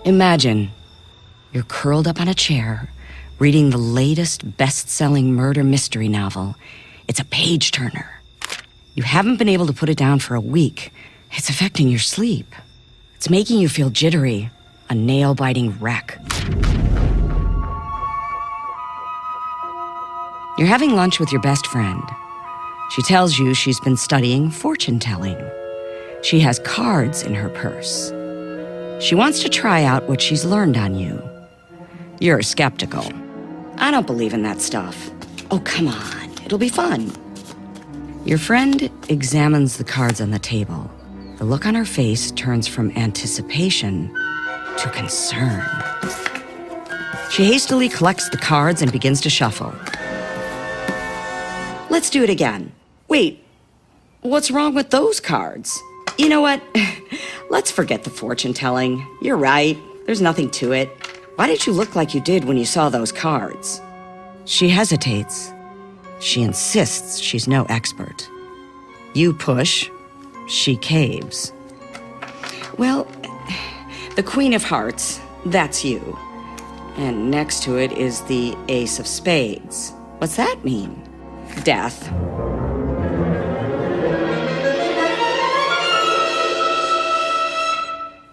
Imagine you're curled up on a chair, reading the latest best-selling murder mystery novel. It's a page-turner. You haven't been able to put it down for a week. It's affecting your sleep. It's making you feel jittery, a nail-biting wreck. You're having lunch with your best friend. She tells you she's been studying fortune-telling. She has cards in her purse. She wants to try out what she's learned on you. You're skeptical. I don't believe in that stuff. Oh, come on. It'll be fun. Your friend examines the cards on the table. The look on her face turns from anticipation to concern. She hastily collects the cards and begins to shuffle. Let's do it again. Wait, what's wrong with those cards? You know what? Let's forget the fortune-telling. You're right. There's nothing to it. Why did you look like you did when you saw those cards? She hesitates. She insists she's no expert. You push. She caves. Well, the Queen of Hearts, that's you. And next to it is the Ace of Spades. What's that mean? Death.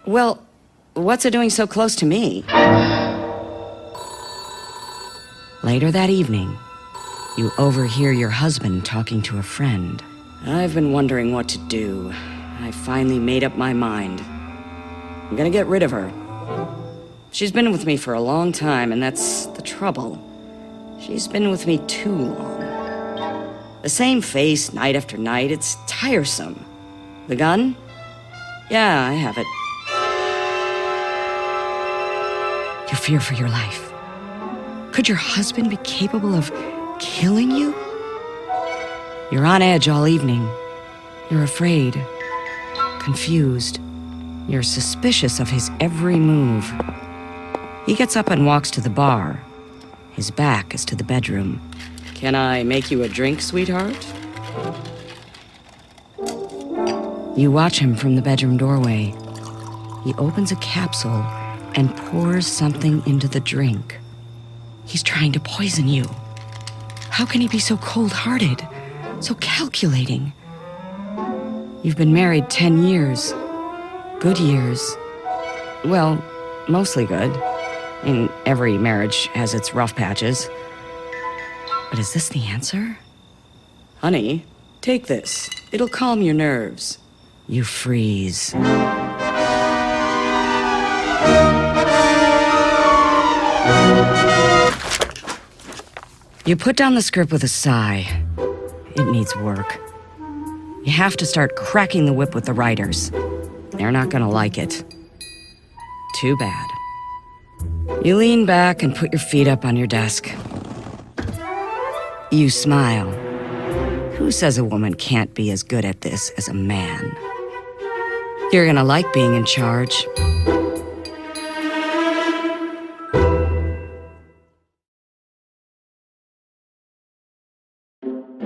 Well, what's it doing so close to me? Later that evening, you overhear your husband talking to a friend. I've been wondering what to do. I finally made up my mind. I'm gonna get rid of her. She's been with me for a long time, and that's the trouble. She's been with me too long. The same face night after night, it's tiresome. The gun? Yeah, I have it. You fear for your life. Could your husband be capable of killing you? You're on edge all evening. You're afraid, confused. You're suspicious of his every move. He gets up and walks to the bar. His back is to the bedroom. Can I make you a drink, sweetheart? You watch him from the bedroom doorway. He opens a capsule and pours something into the drink. He's trying to poison you. How can he be so cold-hearted, so calculating? You've been married 10 years. Good years. Well, mostly good. And every marriage has its rough patches. But is this the answer? Honey, take this. It'll calm your nerves. You freeze. You put down the script with a sigh. It needs work. You have to start cracking the whip with the writers. They're not gonna like it. Too bad. You lean back and put your feet up on your desk. You smile. Who says a woman can't be as good at this as a man? You're gonna like being in charge.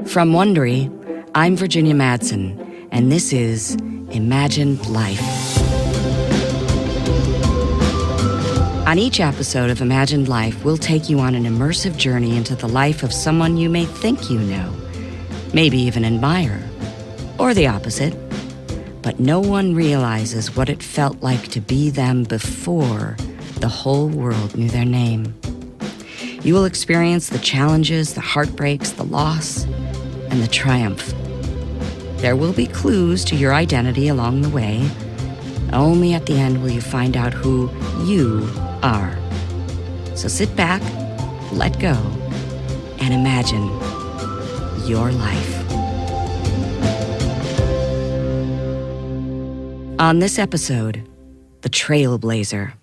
From Wondery, I'm Virginia Madsen, and this is Imagined Life. On each episode of Imagined Life, we'll take you on an immersive journey into the life of someone you may think you know, maybe even admire, or the opposite. But no one realizes what it felt like to be them before the whole world knew their name. You will experience the challenges, the heartbreaks, the loss, and the triumph. There will be clues to your identity along the way. Only at the end will you find out who you are. So sit back, let go, and imagine your life. On this episode, the Trailblazer.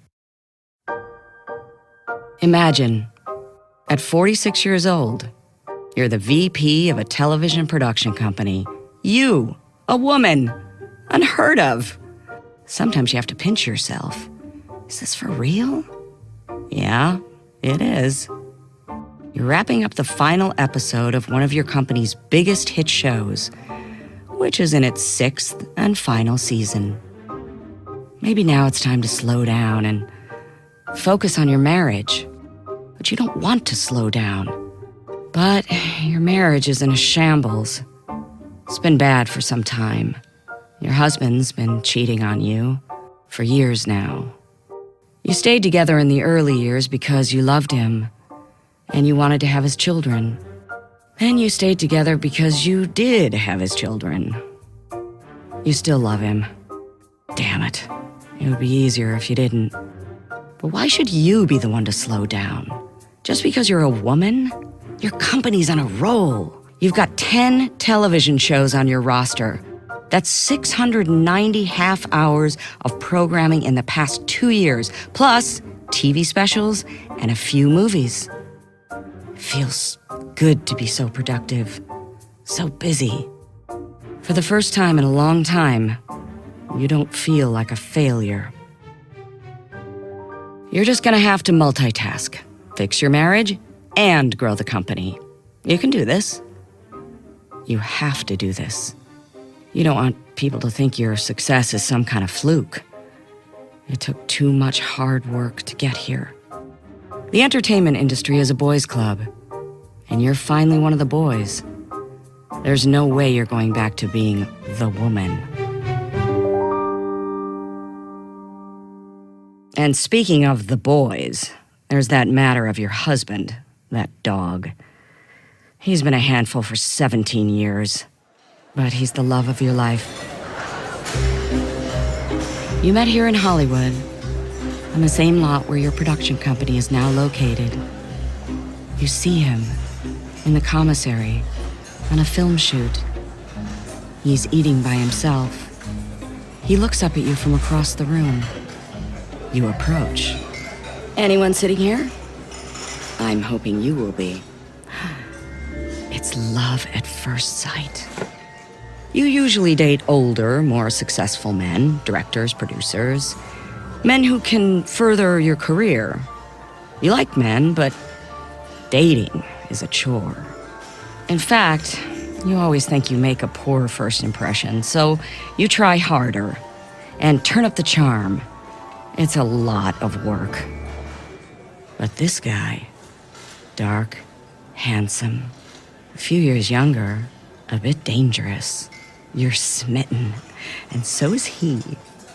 Imagine, at 46 years old, you're the VP of a television production company. You, a woman, unheard of. Sometimes you have to pinch yourself. Is this for real? Yeah, it is. You're wrapping up the final episode of one of your company's biggest hit shows, which is in its 6th and final season. Maybe now it's time to slow down and Focus on your marriage. But you don't want to slow down. But your marriage is in a shambles. It's been bad for some time. Your husband's been cheating on you for years now. You stayed together in the early years because you loved him and you wanted to have his children. Then you stayed together because you did have his children. You still love him. Damn it. It would be easier if you didn't. But why should you be the one to slow down? Just because you're a woman? Your company's on a roll. You've got 10 television shows on your roster. That's 690 half hours of programming in the past 2 years, plus TV specials and a few movies. It feels good to be so productive, so busy. For the first time in a long time, you don't feel like a failure. You're just gonna have to multitask, fix your marriage, and grow the company. You can do this. You have to do this. You don't want people to think your success is some kind of fluke. It took too much hard work to get here. The entertainment industry is a boys' club, and you're finally one of the boys. There's no way you're going back to being the woman. And speaking of the boys, there's that matter of your husband, that dog. He's been a handful for 17 years, but he's the love of your life. You met here in Hollywood, on the same lot where your production company is now located. You see him in the commissary on a film shoot. He's eating by himself. He looks up at you from across the room. You approach. Anyone sitting here? I'm hoping you will be. It's love at first sight. You usually date older, more successful men, directors, producers, men who can further your career. You like men, but dating is a chore. In fact, you always think you make a poor first impression, so you try harder and turn up the charm. It's a lot of work. But this guy, dark, handsome, a few years younger, a bit dangerous. You're smitten, and so is he.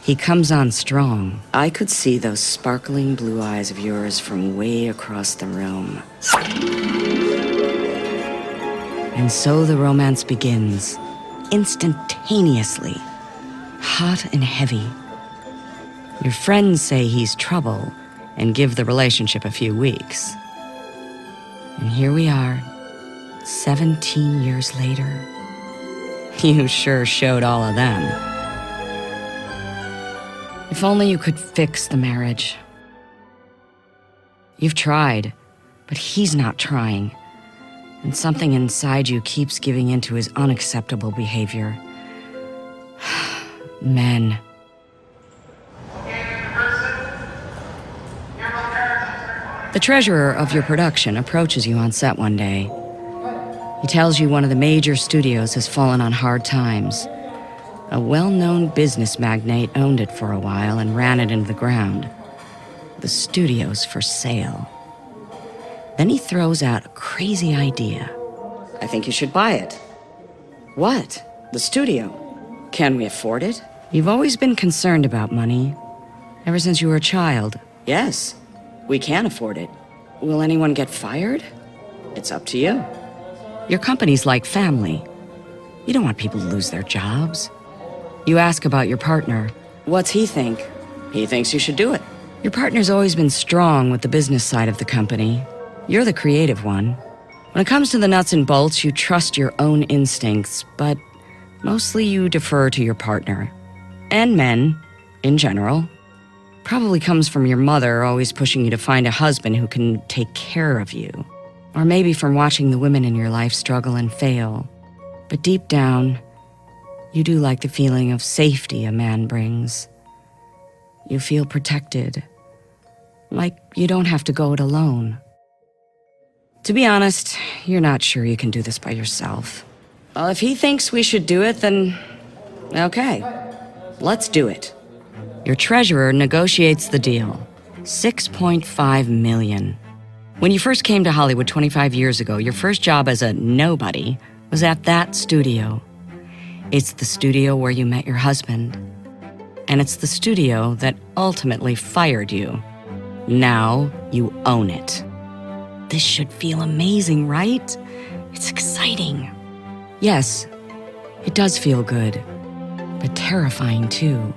He comes on strong. I could see those sparkling blue eyes of yours from way across the room. And so the romance begins, instantaneously, hot and heavy. Your friends say he's trouble and give the relationship a few weeks. And here we are, 17 years later. You sure showed all of them. If only you could fix the marriage. You've tried, but he's not trying. And something inside you keeps giving in to his unacceptable behavior. Men. The treasurer of your production approaches you on set one day. He tells you one of the major studios has fallen on hard times. A well-known business magnate owned it for a while and ran it into the ground. The studio's for sale. Then he throws out a crazy idea. I think you should buy it. What? The studio? Can we afford it? You've always been concerned about money. Ever since you were a child. Yes, we can afford it. Will anyone get fired? It's up to you. Your company's like family. You don't want people to lose their jobs. You ask about your partner. What's he think? He thinks you should do it. Your partner's always been strong with the business side of the company. You're the creative one. When it comes to the nuts and bolts, you trust your own instincts, but mostly you defer to your partner. And men, in general. Probably comes from your mother always pushing you to find a husband who can take care of you. Or maybe from watching the women in your life struggle and fail. But deep down, you do like the feeling of safety a man brings. You feel protected. Like you don't have to go it alone. To be honest, you're not sure you can do this by yourself. Well, if he thinks we should do it, then okay, let's do it. Your treasurer negotiates the deal. $6.5 million. When you first came to Hollywood 25 years ago, your first job as a nobody was at that studio. It's the studio where you met your husband. And it's the studio that ultimately fired you. Now you own it. This should feel amazing, right? It's exciting. Yes, it does feel good, but terrifying too.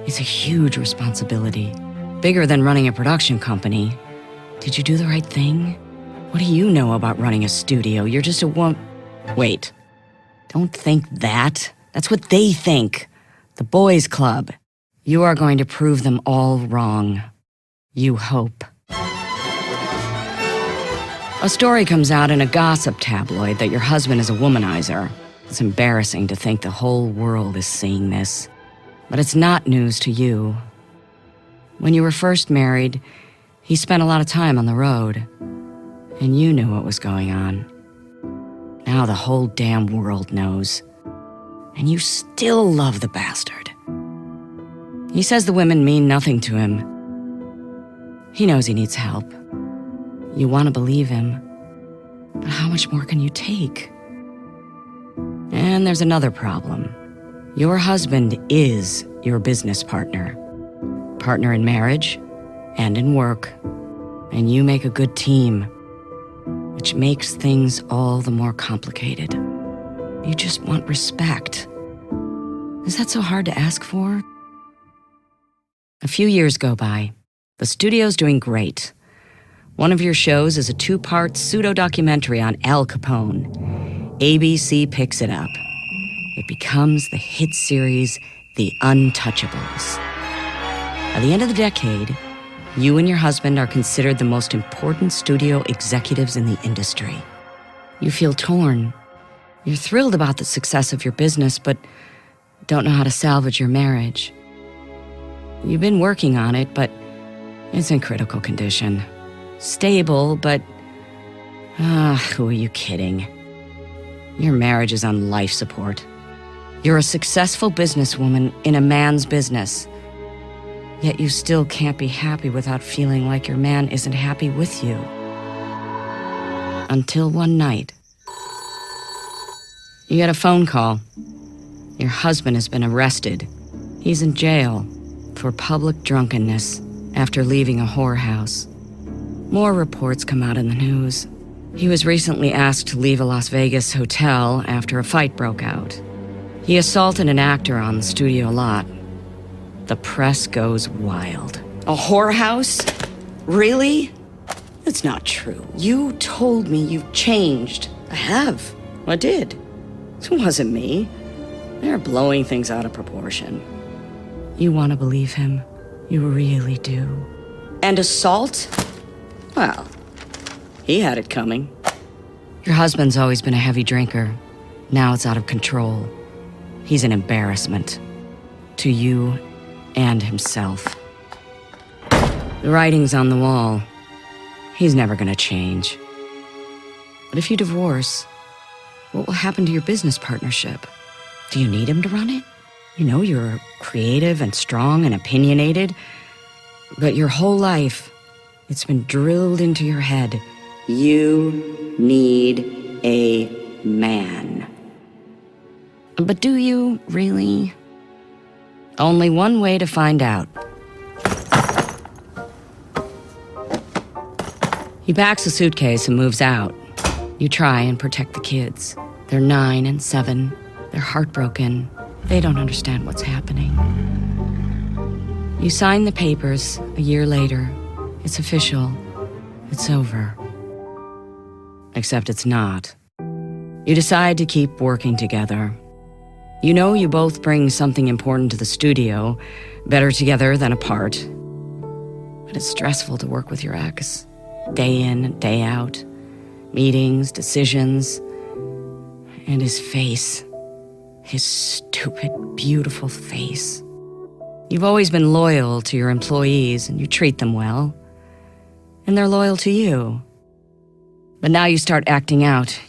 It's a huge responsibility, bigger than running a production company. Did you do the right thing? What do you know about running a studio? You're just a Wait, don't think that. That's what they think. The boys' club. You are going to prove them all wrong. You hope. A story comes out in a gossip tabloid that your husband is a womanizer. It's embarrassing to think the whole world is seeing this. But it's not news to you. When you were first married, he spent a lot of time on the road. And you knew what was going on. Now the whole damn world knows. And you still love the bastard. He says the women mean nothing to him. He knows he needs help. You want to believe him, but how much more can you take? And there's another problem. Your husband is your business partner. Partner in marriage and in work. And you make a good team, which makes things all the more complicated. You just want respect. Is that so hard to ask for? A few years go by. The studio's doing great. One of your shows is a 2-part pseudo-documentary on Al Capone. ABC picks it up. It becomes the hit series, The Untouchables. By the end of the decade, you and your husband are considered the most important studio executives in the industry. You feel torn. You're thrilled about the success of your business, but don't know how to salvage your marriage. You've been working on it, but it's in critical condition. Stable, but who are you kidding? Your marriage is on life support. You're a successful businesswoman in a man's business. Yet you still can't be happy without feeling like your man isn't happy with you. Until one night, you get a phone call. Your husband has been arrested. He's in jail for public drunkenness after leaving a whorehouse. More reports come out in the news. He was recently asked to leave a Las Vegas hotel after a fight broke out. He assaulted an actor on the studio lot. The press goes wild. A whorehouse? Really? That's not true. You told me you've changed. I have. I did. It wasn't me. They're blowing things out of proportion. You want to believe him. You really do. And assault? Well, he had it coming. Your husband's always been a heavy drinker. Now it's out of control. He's an embarrassment. To you and himself. The writing's on the wall. He's never gonna change. But if you divorce, what will happen to your business partnership? Do you need him to run it? You know you're creative and strong and opinionated, but your whole life, it's been drilled into your head. You need a man. But do you, really? Only one way to find out. He packs a suitcase and moves out. You try and protect the kids. They're 9 and 7. They're heartbroken. They don't understand what's happening. You sign the papers a year later. It's official. It's over. Except it's not. You decide to keep working together. You know you both bring something important to the studio, better together than apart. But it's stressful to work with your ex. Day in and day out. Meetings, decisions. And his face. His stupid, beautiful face. You've always been loyal to your employees and you treat them well. And they're loyal to you. But now you start acting out.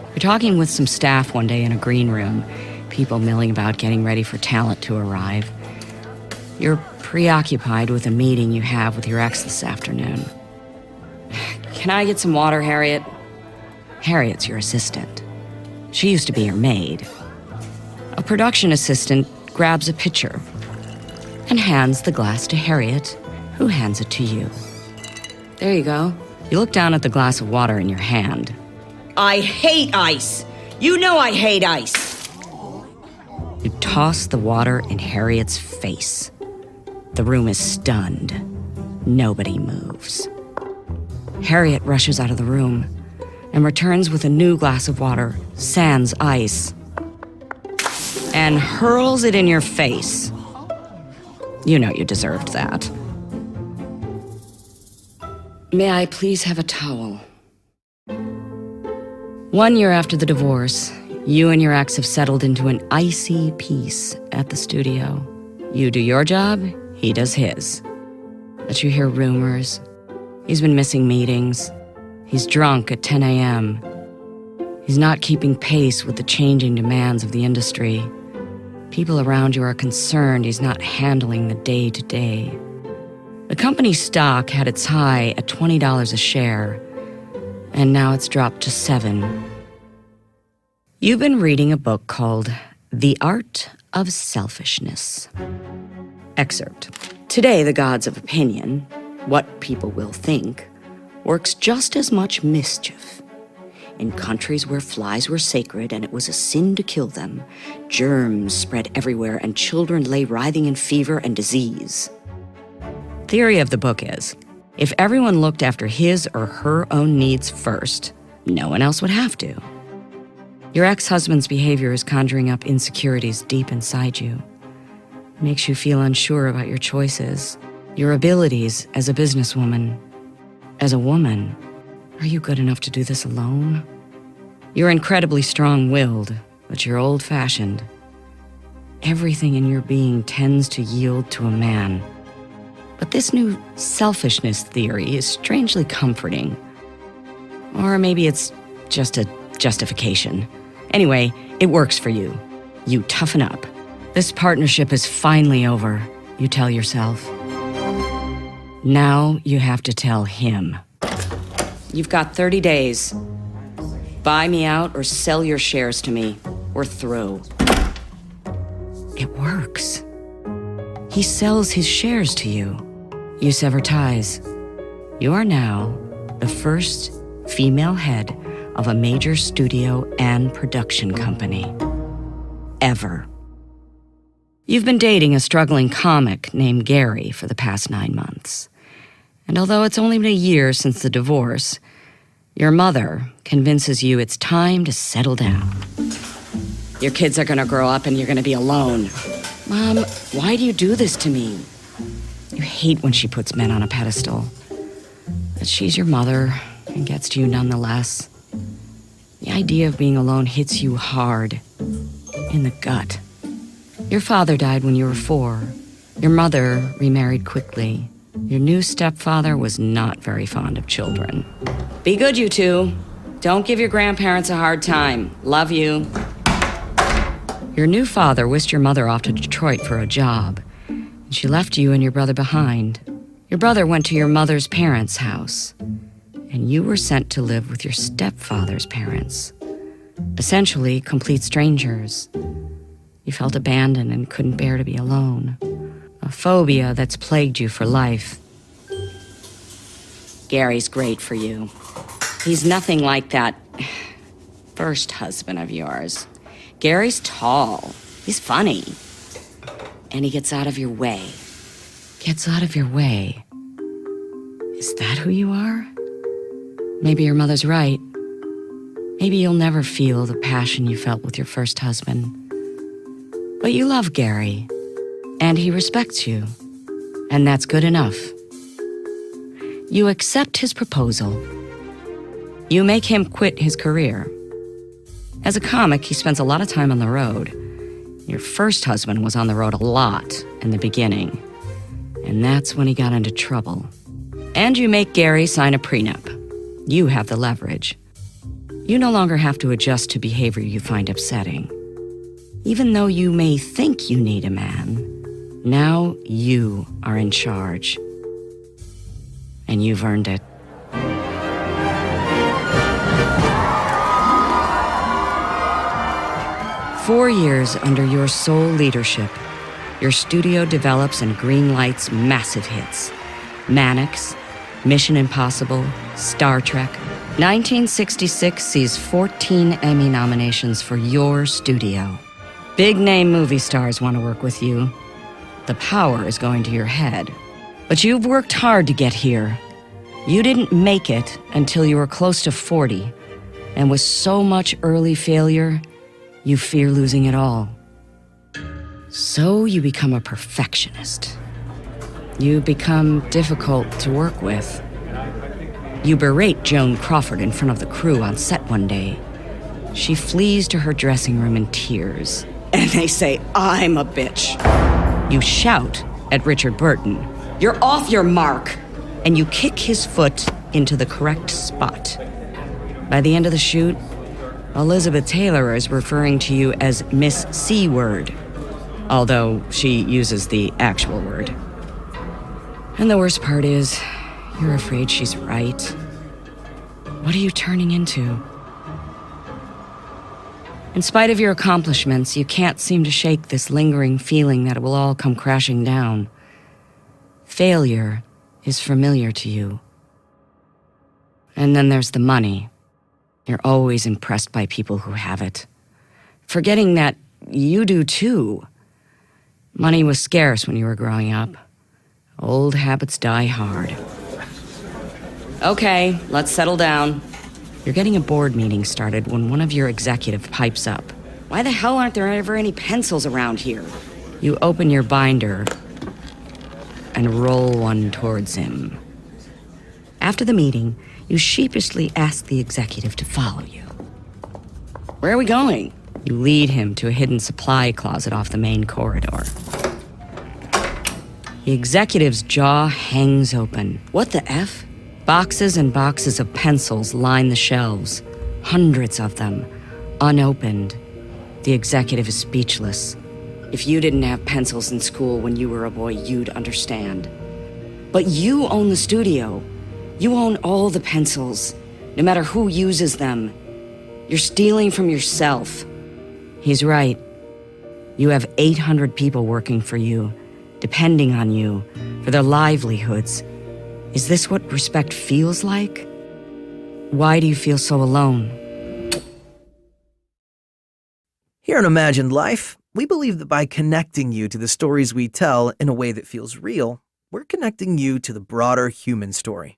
You're talking with some staff one day in a green room, people milling about getting ready for talent to arrive. You're preoccupied with a meeting you have with your ex this afternoon. Can I get some water, Harriet? Harriet's your assistant. She used to be your maid. A production assistant grabs a pitcher and hands the glass to Harriet, who hands it to you. There you go. You look down at the glass of water in your hand. I hate ice! You know I hate ice! You toss the water in Harriet's face. The room is stunned. Nobody moves. Harriet rushes out of the room and returns with a new glass of water, sans ice, and hurls it in your face. You know you deserved that. May I please have a towel? 1 year after the divorce, you and your ex have settled into an icy peace at the studio. You do your job, he does his. But you hear rumors. He's been missing meetings. He's drunk at 10 a.m. He's not keeping pace with the changing demands of the industry. People around you are concerned he's not handling the day-to-day. The company's stock had its high at $20 a share, and now it's dropped to $7. You've been reading a book called The Art of Selfishness. Excerpt. Today, the gods of opinion, what people will think, works just as much mischief. In countries where flies were sacred and it was a sin to kill them, germs spread everywhere and children lay writhing in fever and disease. Theory of the book is, if everyone looked after his or her own needs first, no one else would have to. Your ex-husband's behavior is conjuring up insecurities deep inside you. It makes you feel unsure about your choices, your abilities as a businesswoman. As a woman, are you good enough to do this alone? You're incredibly strong-willed, but you're old-fashioned. Everything in your being tends to yield to a man. But this new selfishness theory is strangely comforting. Or maybe it's just a justification. Anyway, it works for you. You toughen up. This partnership is finally over, you tell yourself. Now you have to tell him. You've got 30 days. Buy me out or sell your shares to me. We're through. It works. He sells his shares to you. You sever ties. You are now the first female head of a major studio and production company. Ever. You've been dating a struggling comic named Gary for the past 9 months. And although it's only been a year since the divorce, your mother convinces you it's time to settle down. Your kids are gonna grow up and you're gonna be alone. Mom, why do you do this to me? You hate when she puts men on a pedestal. But she's your mother and gets to you nonetheless. The idea of being alone hits you hard, in the gut. Your father died when you were 4. Your mother remarried quickly. Your new stepfather was not very fond of children. Be good, you two. Don't give your grandparents a hard time. Love you. Your new father whisked your mother off to Detroit for a job, and she left you and your brother behind. Your brother went to your mother's parents' house, and you were sent to live with your stepfather's parents. Essentially, complete strangers. You felt abandoned and couldn't bear to be alone. A phobia that's plagued you for life. Gary's great for you. He's nothing like that first husband of yours. Gary's tall. He's funny. And he gets out of your way. Gets out of your way. Is that who you are? Maybe your mother's right. Maybe you'll never feel the passion you felt with your first husband. But you love Gary, and he respects you, and that's good enough. You accept his proposal. You make him quit his career. As a comic, he spends a lot of time on the road. Your first husband was on the road a lot in the beginning, and that's when he got into trouble. And you make Gary sign a prenup. You have the leverage. You no longer have to adjust to behavior you find upsetting. Even though you may think you need a man, Now you are in charge. And you've earned it. "4 years under your sole leadership, your studio develops and greenlights massive hits. Mannix, Mission Impossible, Star Trek. 1966 sees 14 Emmy nominations for your studio. Big-name movie stars want to work with you. The power is going to your head. But you've worked hard to get here. You didn't make it until you were close to 40, and with so much early failure, you fear losing it all. So you become a perfectionist. You become difficult to work with. You berate Joan Crawford in front of the crew on set one day. She flees to her dressing room in tears. And they say I'm a bitch. You shout at Richard Burton. You're off your mark. And you kick his foot into the correct spot. By the end of the shoot, Elizabeth Taylor is referring to you as Miss C-Word, although she uses the actual word. And the worst part is, you're afraid she's right. What are you turning into? In spite of your accomplishments, you can't seem to shake this lingering feeling that it will all come crashing down. Failure is familiar to you. And then there's the money. You're always impressed by people who have it, forgetting that you do too. Money was scarce when you were growing up. Old habits die hard. Okay, let's settle down. You're getting a board meeting started when one of your executive pipes up. Why the hell aren't there ever any pencils around here? You open your binder and roll one towards him. After the meeting, you sheepishly ask the executive to follow you. Where are we going? You lead him to a hidden supply closet off the main corridor. The executive's jaw hangs open. What the F? Boxes and boxes of pencils line the shelves. Hundreds of them, unopened. The executive is speechless. If you didn't have pencils in school when you were a boy, you'd understand. But you own the studio. You own all the pencils, no matter who uses them. You're stealing from yourself. He's right. You have 800 people working for you, depending on you, for their livelihoods. Is this what respect feels like? Why do you feel so alone? Here in Imagined Life, we believe that by connecting you to the stories we tell in a way that feels real, we're connecting you to the broader human story.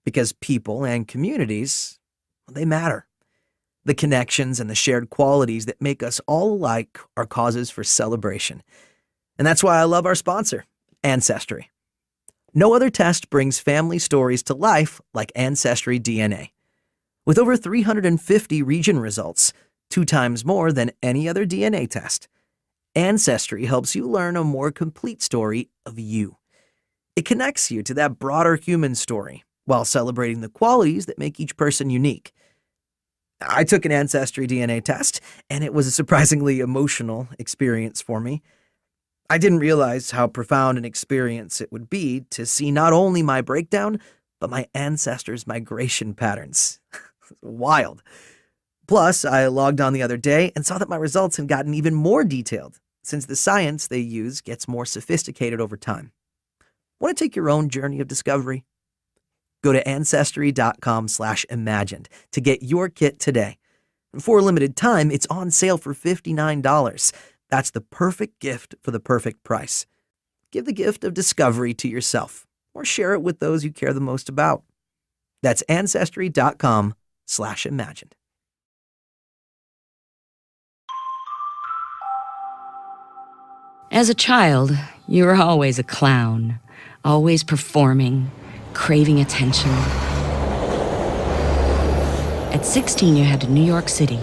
Because people and communities, they matter. The connections and the shared qualities that make us all alike are causes for celebration. And that's why I love our sponsor, Ancestry. No other test brings family stories to life like Ancestry DNA. With over 350 region results, 2 times more than any other DNA test, Ancestry helps you learn a more complete story of you. It connects you to that broader human story while celebrating the qualities that make each person unique. I took an Ancestry DNA test, and it was a surprisingly emotional experience for me. I didn't realize how profound an experience it would be to see not only my breakdown, but my ancestors' migration patterns. Wild. Plus, I logged on the other day and saw that my results had gotten even more detailed, since the science they use gets more sophisticated over time. Want to take your own journey of discovery? Go to Ancestry.com/imagined to get your kit today. For a limited time, it's on sale for $59. That's the perfect gift for the perfect price. Give the gift of discovery to yourself, or share it with those you care the most about. That's Ancestry.com/imagined. As a child, you were always a clown, always performing, craving attention. At 16, you head to New York City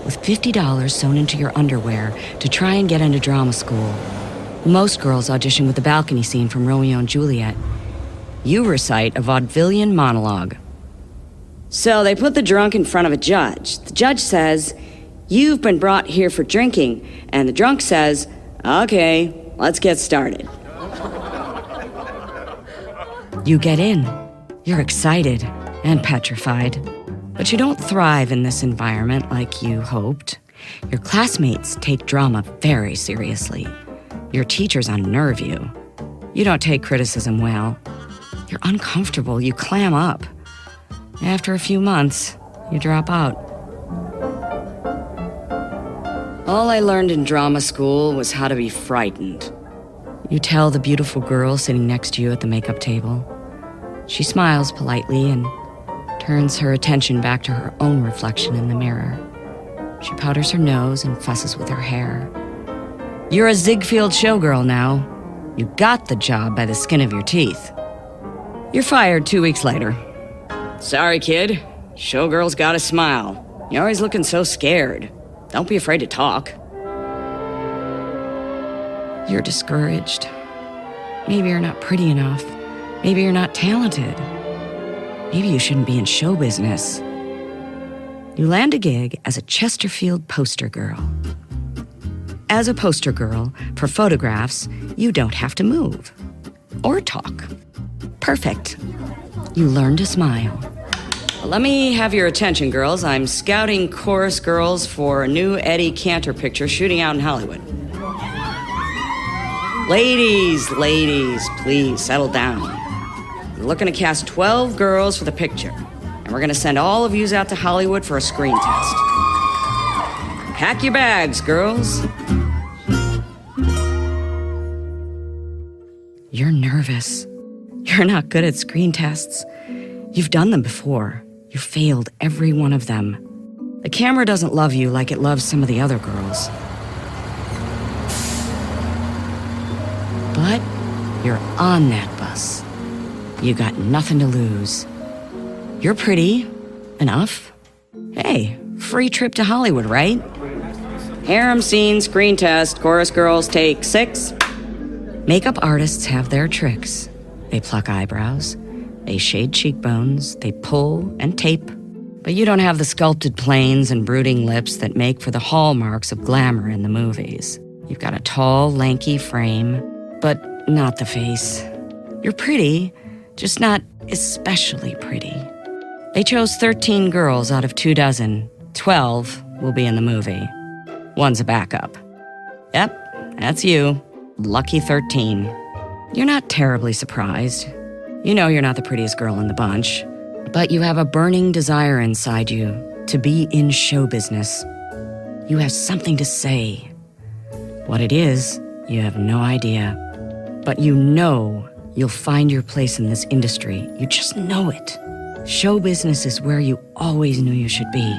with $50 sewn into your underwear to try and get into drama school. Most girls audition with the balcony scene from Romeo and Juliet. You recite a vaudevillian monologue. So they put the drunk in front of a judge. The judge says, "You've been brought here for drinking." And the drunk says, "Okay, let's get started. You get in. You're excited and petrified. But you don't thrive in this environment like you hoped. Your classmates take drama very seriously. Your teachers unnerve you. You don't take criticism well. You're uncomfortable. You clam up. After a few months, you drop out. All I learned in drama school was how to be frightened. You tell the beautiful girl sitting next to you at the makeup table. She smiles politely and turns her attention back to her own reflection in the mirror. She powders her nose and fusses with her hair. You're a Ziegfeld showgirl now. You got the job by the skin of your teeth. You're fired 2 weeks later. Sorry, kid. Showgirl's gotta smile. You're always looking so scared. Don't be afraid to talk. You're discouraged. Maybe you're not pretty enough. Maybe you're not talented. Maybe you shouldn't be in show business. You land a gig as a Chesterfield poster girl. As a poster girl, for photographs, you don't have to move or talk. Perfect. You learn to smile. Let me have your attention, girls. I'm scouting chorus girls for a new Eddie Cantor picture shooting out in Hollywood. Ladies, please settle down. We're looking to cast 12 girls for the picture, and we're gonna send all of yous out to Hollywood for a screen test. Pack your bags, girls. You're nervous. You're not good at screen tests. You've done them before. You failed every one of them. The camera doesn't love you like it loves some of the other girls. But you're on that bus. You got nothing to lose. You're pretty enough. Hey, free trip to Hollywood, right? Harem scene, screen test, chorus girls, take 6. Makeup artists have their tricks. They pluck eyebrows, they shade cheekbones, they pull and tape. But you don't have the sculpted planes and brooding lips that make for the hallmarks of glamour in the movies. You've got a tall, lanky frame, but not the face. You're pretty, just not especially pretty. They chose 13 girls out of 24. 12 will be in the movie. One's a backup. Yep, that's you. Lucky 13. You're not terribly surprised. You know you're not the prettiest girl in the bunch, but you have a burning desire inside you to be in show business. You have something to say. What it is, you have no idea. But you know you'll find your place in this industry. You just know it. Show business is where you always knew you should be.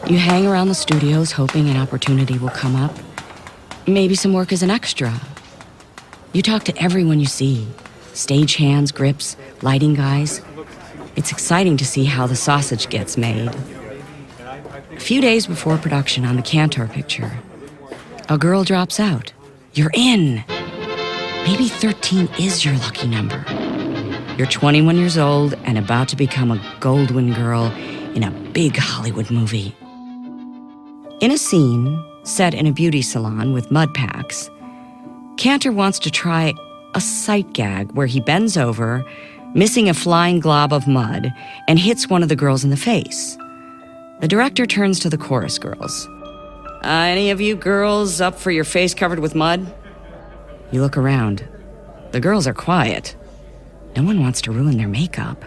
You hang around the studios hoping an opportunity will come up. Maybe some work as an extra. You talk to everyone you see. Stagehands, grips, lighting guys. It's exciting to see how the sausage gets made. A few days before production on the Cantor picture, a girl drops out. You're in. Maybe 13 is your lucky number. You're 21 years old and about to become a Goldwyn girl in a big Hollywood movie. In a scene set in a beauty salon with mud packs, Cantor wants to try a sight gag where he bends over, missing a flying glob of mud, and hits one of the girls in the face. The director turns to the chorus girls. Any of you girls up for your face covered with mud? You look around. The girls are quiet. No one wants to ruin their makeup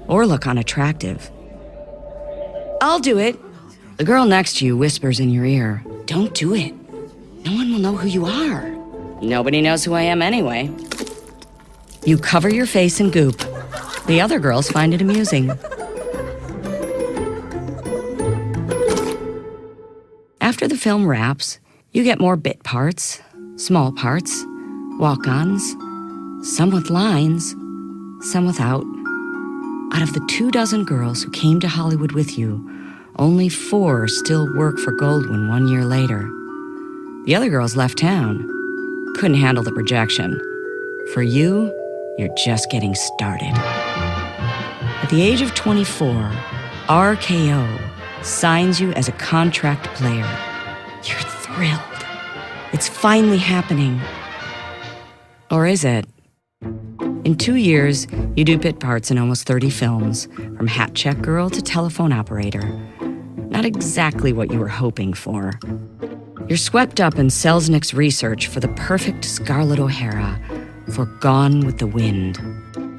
or look unattractive. I'll do it. The girl next to you whispers in your ear, "Don't do it. No one will know who you are." Nobody knows who I am anyway. You cover your face in goop. The other girls find it amusing. After the film wraps, you get more bit parts, small parts, walk-ons, some with lines, some without. Out of the 24 girls who came to Hollywood with you, only 4 still work for Goldwyn 1 year later. The other girls left town. Couldn't handle the projection. For you, you're just getting started. At the age of 24, RKO, signs you as a contract player. You're thrilled. It's finally happening. Or is it? In 2 years, you do bit parts in almost 30 films, from hat check girl to telephone operator. Not exactly what you were hoping for. You're swept up in Selznick's research for the perfect Scarlett O'Hara, for Gone with the Wind.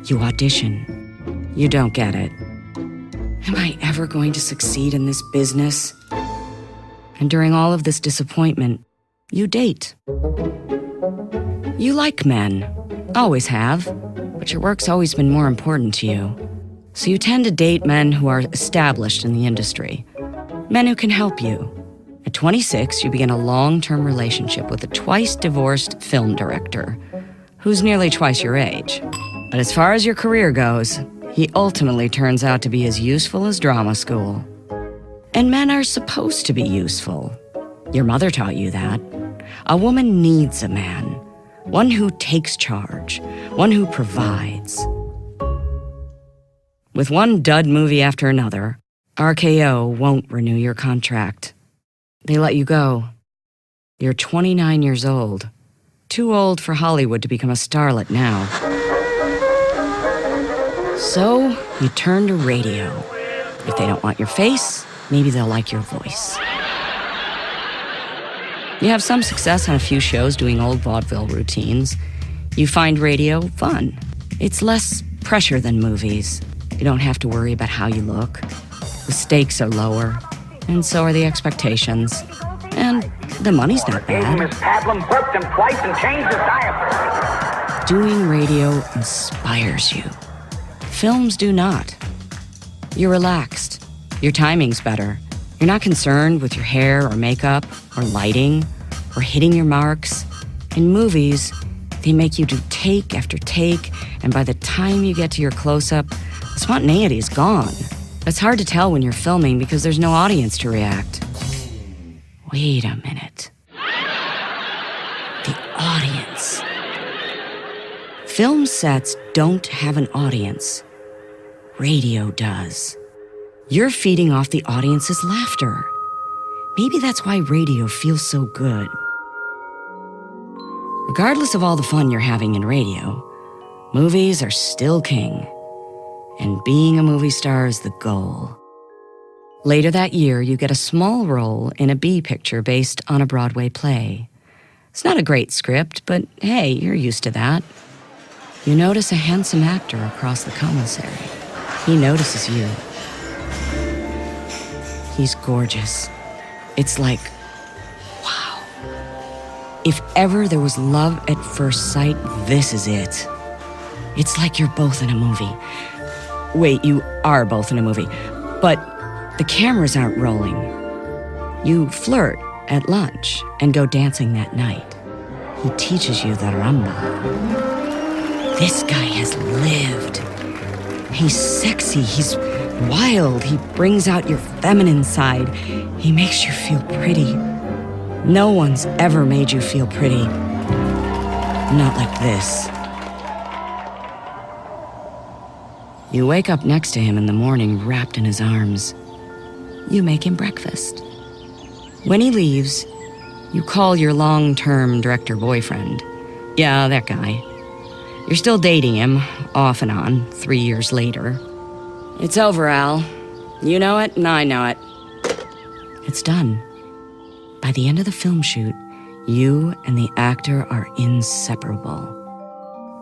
You audition. You don't get it. Am I ever going to succeed in this business? And during all of this disappointment, you date. You like men. Always have. But your work's always been more important to you. So you tend to date men who are established in the industry. Men who can help you. At 26, you begin a long-term relationship with a twice-divorced film director, who's nearly twice your age. But as far as your career goes, he ultimately turns out to be as useful as drama school. And men are supposed to be useful. Your mother taught you that. A woman needs a man. One who takes charge. One who provides. With one dud movie after another, RKO won't renew your contract. They let you go. You're 29 years old. Too old for Hollywood to become a starlet now. So, you turn to radio. If they don't want your face, maybe they'll like your voice. You have some success on a few shows doing old vaudeville routines. You find radio fun. It's less pressure than movies. You don't have to worry about how you look. The stakes are lower, and so are the expectations. And the money's not bad. Miss Padlam burped him twice and changed his diaper. Doing radio inspires you. Films do not. You're relaxed. Your timing's better. You're not concerned with your hair or makeup or lighting or hitting your marks. In movies, they make you do take after take, and by the time you get to your close-up, the spontaneity is gone. It's hard to tell when you're filming because there's no audience to react. Wait a minute. The audience. Film sets don't have an audience. Radio does. You're feeding off the audience's laughter. Maybe that's why radio feels so good. Regardless of all the fun you're having in radio, movies are still king. And being a movie star is the goal. Later that year, you get a small role in a B picture based on a Broadway play. It's not a great script, but hey, you're used to that. You notice a handsome actor across the commissary. He notices you. He's gorgeous. It's like, wow. If ever there was love at first sight, this is it. It's like you're both in a movie. Wait, you are both in a movie, but the cameras aren't rolling. You flirt at lunch and go dancing that night. He teaches you the rumba. This guy has lived. He's sexy, he's wild, he brings out your feminine side. He makes you feel pretty. No one's ever made you feel pretty. Not like this. You wake up next to him in the morning, wrapped in his arms. You make him breakfast. When he leaves, you call your long-term director boyfriend. Yeah, that guy. You're still dating him, off and on, 3 years later. It's over, Al. You know it, and I know it. It's done. By the end of the film shoot, you and the actor are inseparable.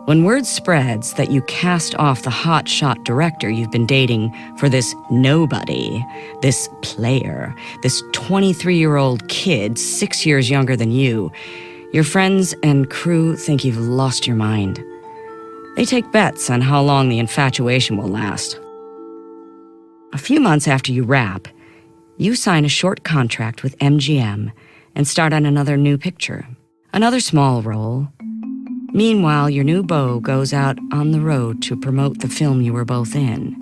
When word spreads that you cast off the hotshot director you've been dating for this nobody, this player, this 23-year-old kid 6 years younger than you, your friends and crew think you've lost your mind. They take bets on how long the infatuation will last. A few months after you wrap, you sign a short contract with MGM and start on another new picture, another small role. Meanwhile, your new beau goes out on the road to promote the film you were both in.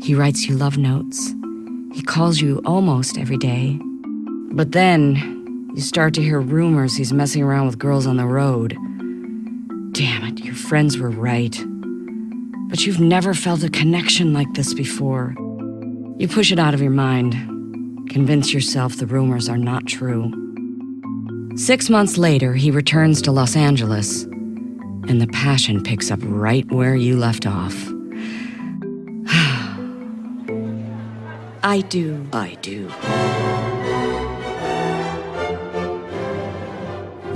He writes you love notes. He calls you almost every day. But then, you start to hear rumors he's messing around with girls on the road. Damn it, your friends were right. But you've never felt a connection like this before. You push it out of your mind. Convince yourself the rumors are not true. 6 months later, he returns to Los Angeles, and the passion picks up right where you left off. I do.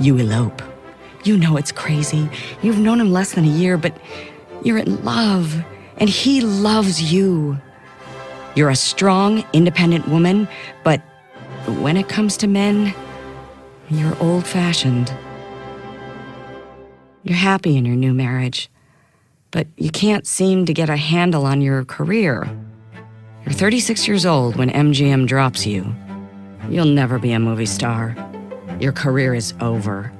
You elope. You know it's crazy. You've known him less than a year, but you're in love, and he loves you. You're a strong, independent woman, but when it comes to men, you're old-fashioned. You're happy in your new marriage, but you can't seem to get a handle on your career. You're 36 years old when MGM drops you. You'll never be a movie star. Your career is over.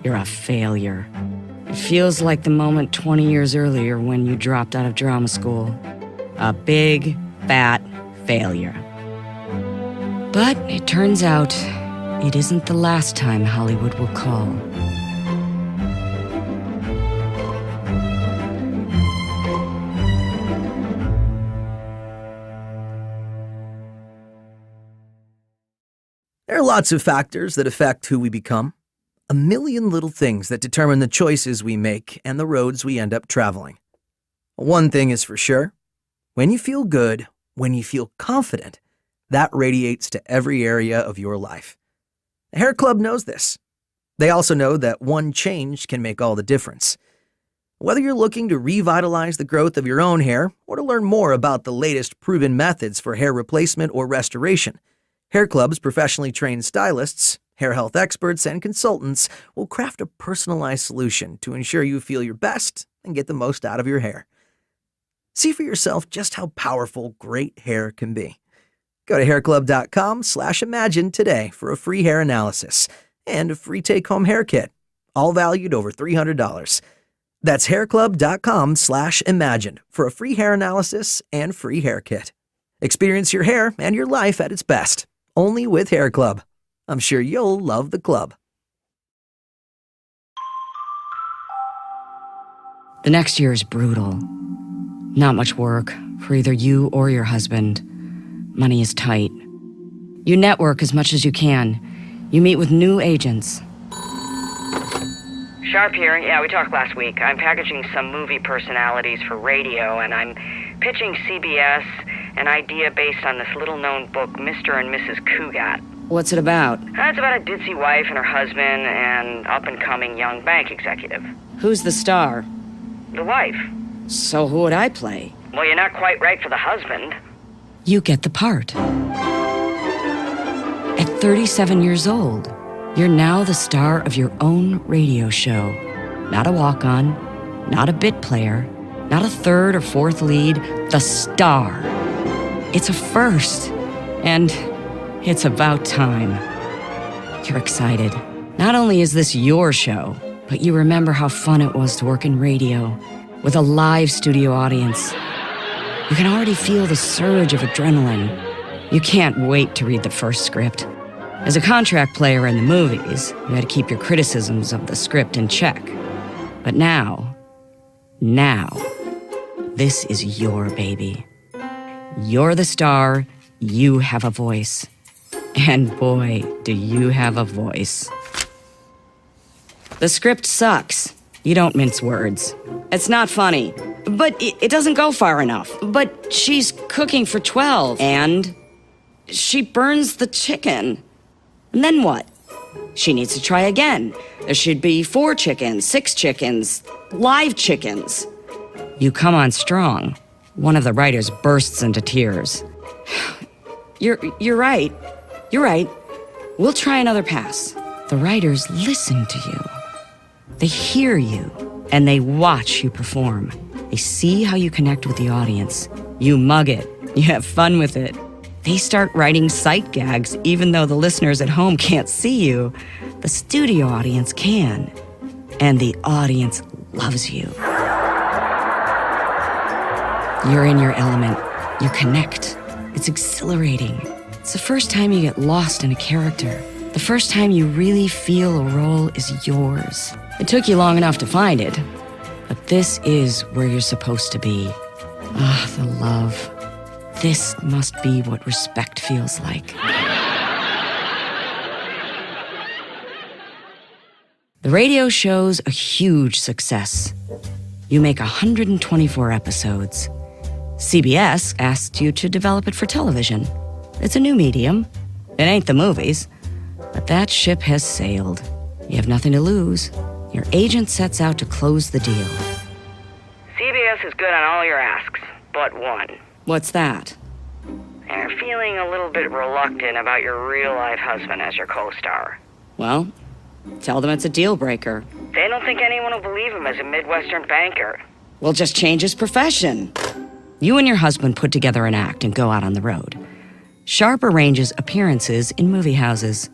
You're a failure. It feels like the moment 20 years earlier when you dropped out of drama school. A big, fat failure. But it turns out it isn't the last time Hollywood will call. There are lots of factors that affect who we become. A million little things that determine the choices we make and the roads we end up traveling. One thing is for sure. When you feel good, when you feel confident, that radiates to every area of your life. The Hair Club knows this. They also know that one change can make all the difference. Whether you're looking to revitalize the growth of your own hair or to learn more about the latest proven methods for hair replacement or restoration, Hair Club's professionally trained stylists, hair health experts, and consultants will craft a personalized solution to ensure you feel your best and get the most out of your hair. See for yourself just how powerful great hair can be. Go to hairclub.com/imagine today for a free hair analysis and a free take-home hair kit, all valued over $300. That's hairclub.com/imagine for a free hair analysis and free hair kit. Experience your hair and your life at its best, only with Hair Club. I'm sure you'll love the club. The next year is brutal. Not much work for either you or your husband. Money is tight. You network as much as you can. You meet with new agents. Sharp here. Yeah, we talked last week. I'm packaging some movie personalities for radio, and I'm pitching CBS an idea based on this little-known book, Mr. and Mrs. Cougat. What's it about? It's about a ditzy wife and her husband and up-and-coming young bank executive. Who's the star? The wife. So who would I play? Well, you're not quite right for the husband. You get the part. At 37 years old, you're now the star of your own radio show. Not a walk-on, not a bit player, not a third or fourth lead, the star. It's a first, and it's about time. You're excited. Not only is this your show, but you remember how fun it was to work in radio with a live studio audience. You can already feel the surge of adrenaline. You can't wait to read the first script. As a contract player in the movies, you had to keep your criticisms of the script in check. But now, this is your baby. You're the star, you have a voice. And boy, do you have a voice. The script sucks. You don't mince words. It's not funny. But it doesn't go far enough. But she's cooking for 12. And she burns the chicken. And then what? She needs to try again. There should be 4 chickens, 6 chickens, live chickens. You come on strong. One of the writers bursts into tears. You're right. You're right. We'll try another pass. The writers listen to you. They hear you, and they watch you perform. They see how you connect with the audience. You mug it. You have fun with it. They start writing sight gags, even though the listeners at home can't see you. The studio audience can. And the audience loves you. You're in your element. You connect. It's exhilarating. It's the first time you get lost in a character. The first time you really feel a role is yours. It took you long enough to find it, but this is where you're supposed to be. Ah, the love, This must be what respect feels like. The radio show's a huge success. You make 124 episodes. CBS asked you to develop it for television. It's a new medium. It ain't the movies. But that ship has sailed. You have nothing to lose. Your agent sets out to close the deal. CBS is good on all your asks, but one. What's that? They're feeling a little bit reluctant about your real-life husband as your co-star. Well, tell them it's a deal breaker. They don't think anyone will believe him as a Midwestern banker. We'll just change his profession. You and your husband put together an act and go out on the road. Sharp arranges appearances in movie houses.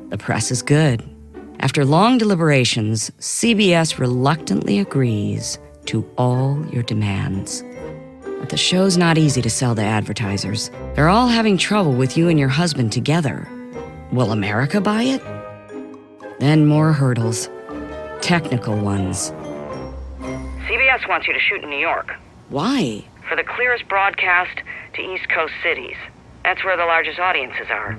The press is good. After long deliberations, CBS reluctantly agrees to all your demands. But the show's not easy to sell to advertisers. They're all having trouble with you and your husband together. Will America buy it? Then more hurdles. Technical ones. CBS wants you to shoot in New York. Why? For the clearest broadcast to East Coast cities. That's where the largest audiences are.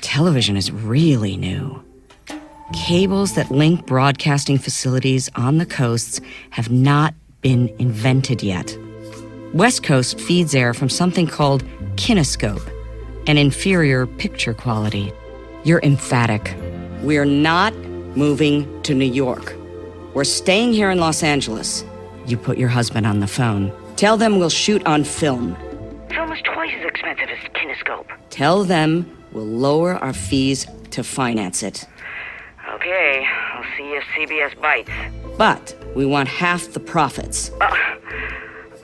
Television is really new. Cables that link broadcasting facilities on the coasts have not been invented yet. West Coast feeds air from something called kinescope, an inferior picture quality. You're emphatic. We're not moving to New York. We're staying here in Los Angeles. You put your husband on the phone. Tell them we'll shoot on film. Film is twice as expensive as kinescope. Tell them we'll lower our fees to finance it. Okay, I'll see if CBS bites. But we want half the profits.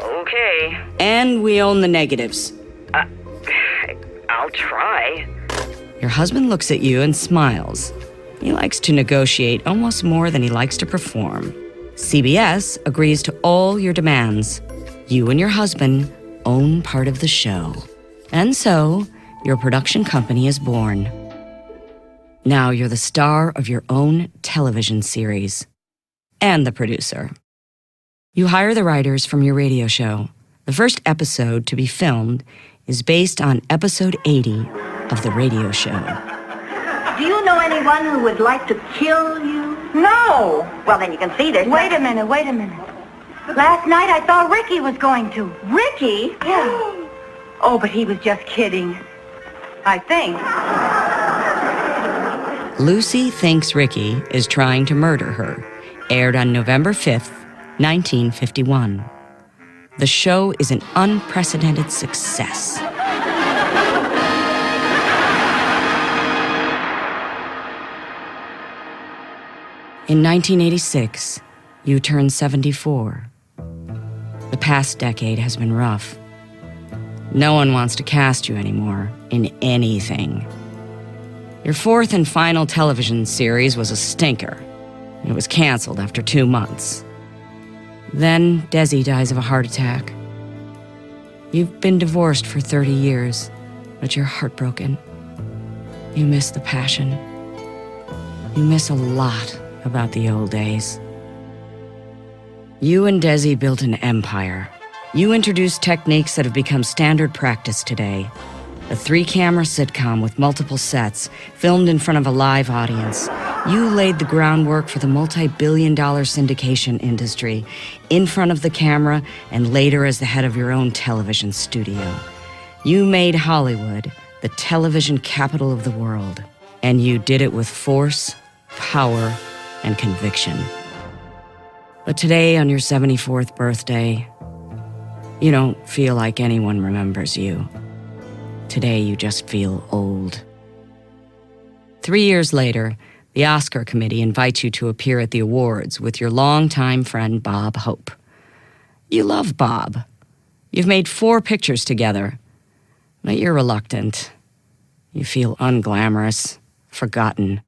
Okay. And we own the negatives. I'll try. Your husband looks at you and smiles. He likes to negotiate almost more than he likes to perform. CBS agrees to all your demands. You and your husband own part of the show. And so, your production company is born. Now you're the star of your own television series. And the producer. You hire the writers from your radio show. The first episode to be filmed is based on episode 80 of the radio show. Do you know anyone who would like to kill you? No. Well, then you can see this. Wait a minute. Last night I thought Ricky was going to. Ricky? Yeah. Oh, but he was just kidding. I think. Lucy Thinks Ricky is Trying to Murder Her, aired on November 5th, 1951. The show is an unprecedented success. In 1986, you turned 74. The past decade has been rough. No one wants to cast you anymore in anything. Your fourth and final television series was a stinker. It was canceled after 2 months. Then Desi dies of a heart attack. You've been divorced for 30 years, but you're heartbroken. You miss the passion. You miss a lot about the old days. You and Desi built an empire. You introduced techniques that have become standard practice today. A 3-camera sitcom with multiple sets, filmed in front of a live audience. You laid the groundwork for the multi-billion-dollar syndication industry, in front of the camera and later as the head of your own television studio. You made Hollywood the television capital of the world, and you did it with force, power, and conviction. But today, on your 74th birthday, you don't feel like anyone remembers you. Today, you just feel old. 3 years later, the Oscar committee invites you to appear at the awards with your longtime friend Bob Hope. You love Bob. You've made 4 pictures together, but you're reluctant. You feel unglamorous, forgotten.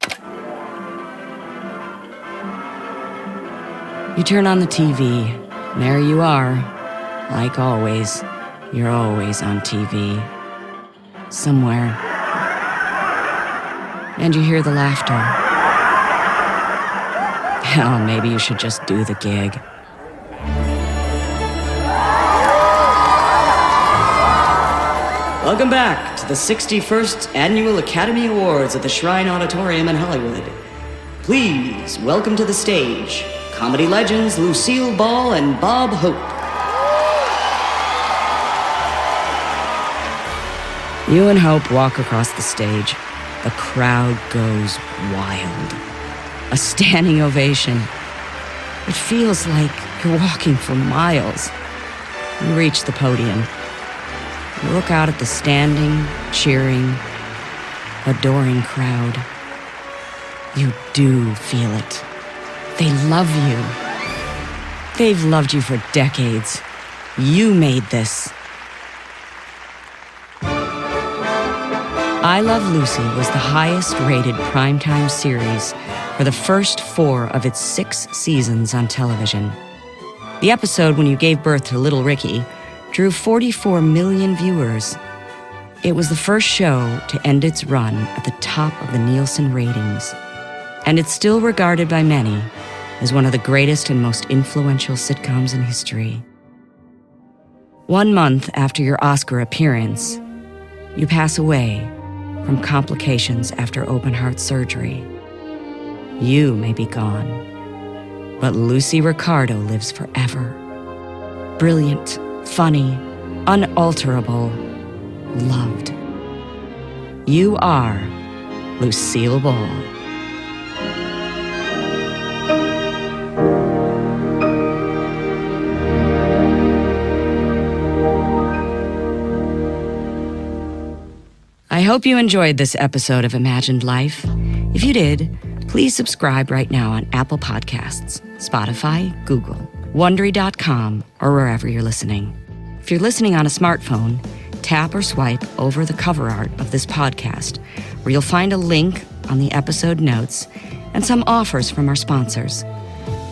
You turn on the TV, and there you are. Like always, you're always on TV. Somewhere. And you hear the laughter. Hell, maybe you should just do the gig. Welcome back to the 61st Annual Academy Awards at the Shrine Auditorium in Hollywood. Please welcome to the stage comedy legends Lucille Ball and Bob Hope. You and Hope walk across the stage. The crowd goes wild. A standing ovation. It feels like you're walking for miles. You reach the podium. You look out at the standing, cheering, adoring crowd. You do feel it. They love you. They've loved you for decades. You made this. I Love Lucy was the highest-rated primetime series for the first 4 of its 6 seasons on television. The episode when you gave birth to little Ricky drew 44 million viewers. It was the first show to end its run at the top of the Nielsen ratings, and it's still regarded by many as one of the greatest and most influential sitcoms in history. 1 month after your Oscar appearance, you pass away from complications after open-heart surgery. You may be gone, but Lucy Ricardo lives forever. Brilliant, funny, unalterable, loved. You are Lucille Ball. I hope you enjoyed this episode of Imagined Life. If you did, please subscribe right now on Apple Podcasts, Spotify, Google, Wondery.com, or wherever you're listening. If you're listening on a smartphone, tap or swipe over the cover art of this podcast, where you'll find a link on the episode notes and some offers from our sponsors.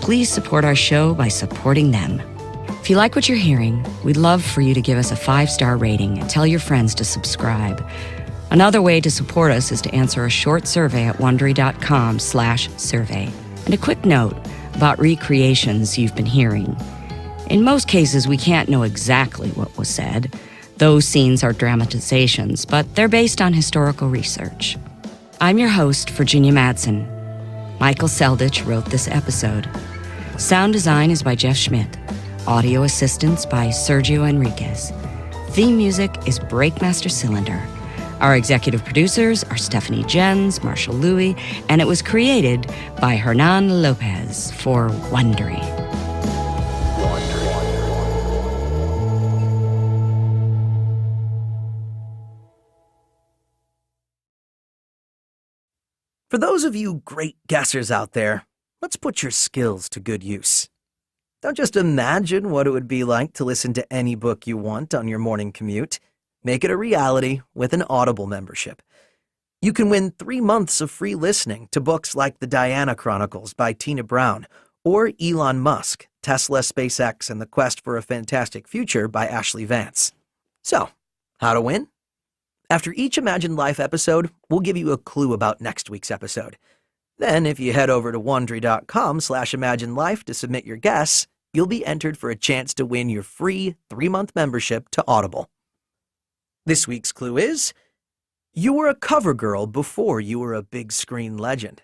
Please support our show by supporting them. If you like what you're hearing, we'd love for you to give us a 5-star rating and tell your friends to subscribe. Another way to support us is to answer a short survey at Wondery.com/survey. And a quick note about recreations you've been hearing. In most cases, we can't know exactly what was said. Those scenes are dramatizations, but they're based on historical research. I'm your host, Virginia Madsen. Michael Seldich wrote this episode. Sound design is by Jeff Schmidt. Audio assistance by Sergio Enriquez. Theme music is Breakmaster Cylinder. Our executive producers are Stephanie Jens, Marshall Louis, and it was created by Hernan Lopez for Wondery. For those of you great guessers out there, let's put your skills to good use. Don't just imagine what it would be like to listen to any book you want on your morning commute. Make it a reality with an Audible membership. You can win 3 months of free listening to books like The Diana Chronicles by Tina Brown or Elon Musk, Tesla, SpaceX, and the Quest for a Fantastic Future by Ashley Vance. So, how to win? After each Imagined Life episode, we'll give you a clue about next week's episode. Then, if you head over to Wondery.com/imaginedlife to submit your guess, you'll be entered for a chance to win your free 3-month membership to Audible. This week's clue is, you were a cover girl before you were a big screen legend.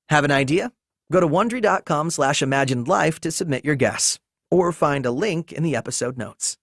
Have an idea? Go to Wondery.com/imaginedlife to submit your guess, or find a link in the episode notes.